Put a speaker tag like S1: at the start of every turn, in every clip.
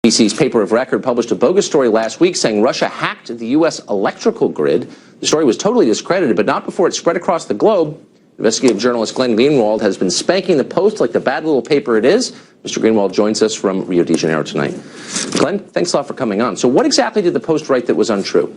S1: BBC's paper of record published a bogus story last week saying Russia hacked the U.S. electrical grid. The story was totally discredited, but not before it spread across the globe. Investigative journalist Greenwald has been spanking the Post like the bad little paper it is. Mr. Greenwald joins us from Rio de Janeiro tonight. Glenn, thanks a lot for coming on. So what exactly did the Post write that was untrue?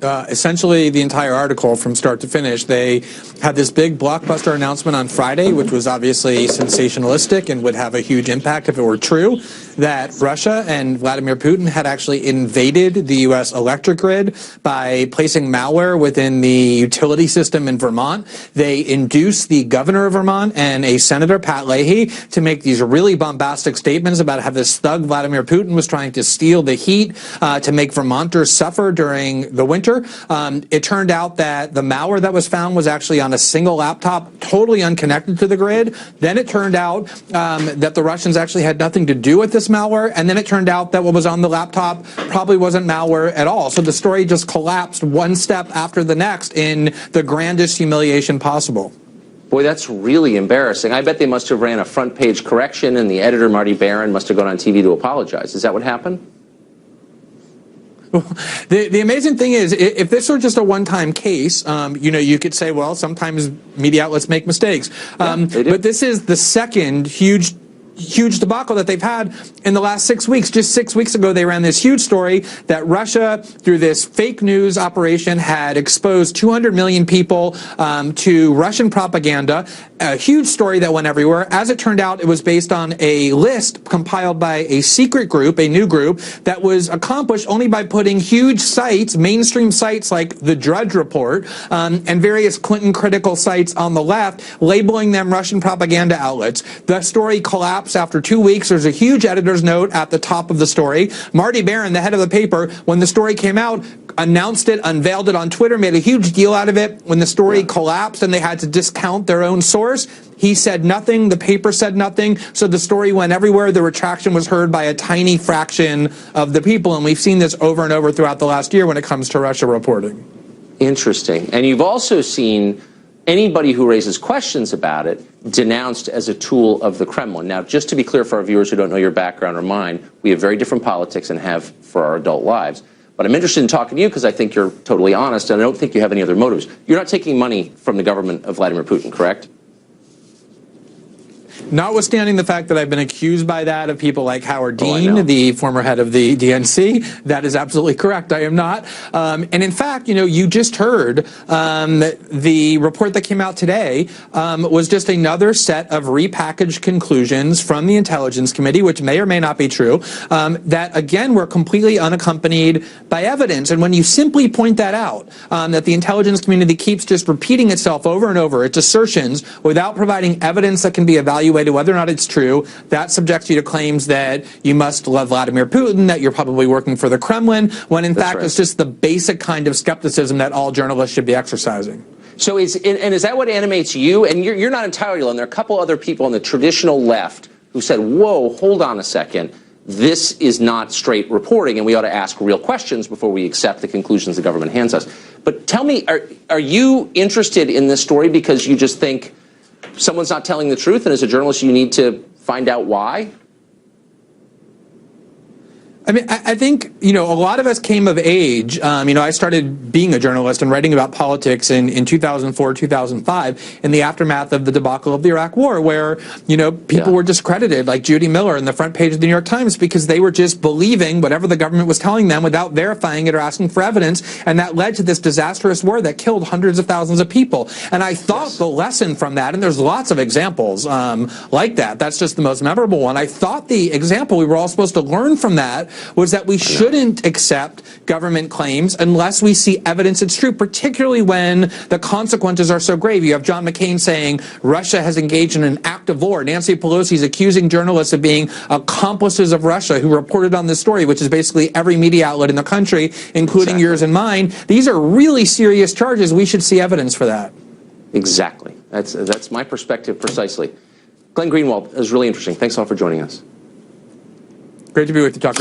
S2: Essentially the entire article from start to finish. They had this big blockbuster announcement on Friday, which was obviously sensationalistic and would have a huge impact if it were true, that Russia and Vladimir Putin had actually invaded the U.S. electric grid by placing malware within the utility system in Vermont. They induced the governor of Vermont and a senator, Pat Leahy, to make these really bombastic statements about how this thug Vladimir Putin was trying to steal the heat to make Vermonters suffer during the winter. It turned out that the malware that was found was actually on a single laptop, totally unconnected to the grid. Then it turned out that the Russians actually had nothing to do with this malware. And then it turned out that what was on the laptop probably wasn't malware at all. So the story just collapsed one step after the next in the grandest humiliation possible.
S1: Boy, that's really embarrassing. I bet they must have ran a front page correction and the editor, Marty Barron, must have gone on TV to apologize. Is that what happened?
S2: The amazing thing is, if this were just a one-time case, you could say, well, sometimes media outlets make mistakes. But this is the second huge debacle that they've had in the last 6 weeks. Just 6 weeks ago, they ran this huge story that Russia, through this fake news operation, had exposed 200 million people to Russian propaganda. A huge story that went everywhere. As it turned out, it was based on a list compiled by a secret group, a new group, that was accomplished only by putting huge sites, mainstream sites like the Drudge Report, and various Clinton-critical sites on the left, labeling them Russian propaganda outlets. The story collapsed after 2 weeks. There's a huge editor's note at the top of the story. Marty Barron, the head of the paper, when the story came out, announced it, unveiled it on Twitter, made a huge deal out of it. When the story collapsed and they had to discount their own source, he said nothing, the paper said nothing, so the story went everywhere. The retraction was heard by a tiny fraction of the people, and we've seen this over and over throughout the last year when it comes to Russia reporting.
S1: Interesting. And you've also seen anybody who raises questions about it denounced as a tool of the Kremlin. Now, just to be clear for our viewers who don't know your background or mine, we have very different politics and have for our adult lives. But I'm interested in talking to you because I think you're totally honest, and I don't think you have any other motives. You're not taking money from the government of Vladimir Putin, correct?
S2: Notwithstanding the fact that I've been accused by that of people like Howard Dean, the former head of the DNC, that is absolutely correct. I am not. And in fact, you just heard the report that came out today was just another set of repackaged conclusions from the Intelligence Committee, which may or may not be true, that, again, were completely unaccompanied by evidence. And when you simply point that out, that the intelligence community keeps just repeating itself over and over, its assertions, without providing evidence that can be evaluated whether or not it's true, that subjects you to claims that you must love Vladimir Putin, that you're probably working for the Kremlin, when in fact it's just the basic kind of skepticism that all journalists should be exercising. So is that what animates you? And you're not entirely alone. There are a couple other people on the traditional left who said, whoa, hold on a second. This is not straight reporting, and we ought to ask real questions before we accept the conclusions the government hands us. But tell me, are you interested in this story because you just think someone's not telling the truth, and as a journalist you need to find out why? I mean, I think, a lot of us came of age. I started being a journalist and writing about politics in 2004, 2005, in the aftermath of the debacle of the Iraq War, where, people were discredited, like Judy Miller in the front page of the New York Times, because they were just believing whatever the government was telling them without verifying it or asking for evidence. And that led to this disastrous war that killed hundreds of thousands of people. And I thought the lesson from that, and there's lots of examples like that, that's just the most memorable one. I thought the example we were all supposed to learn from that was that we shouldn't accept government claims unless we see evidence it's true, particularly when the consequences are so grave. You have John McCain saying Russia has engaged in an act of war. Nancy Pelosi is accusing journalists of being accomplices of Russia who reported on this story, which is basically every media outlet in the country, including yours and mine. These are really serious charges. We should see evidence for that.
S1: Exactly. That's my perspective precisely. Glenn Greenwald, it was really interesting. Thanks a lot for joining us.
S2: Great to be with you, Tucker.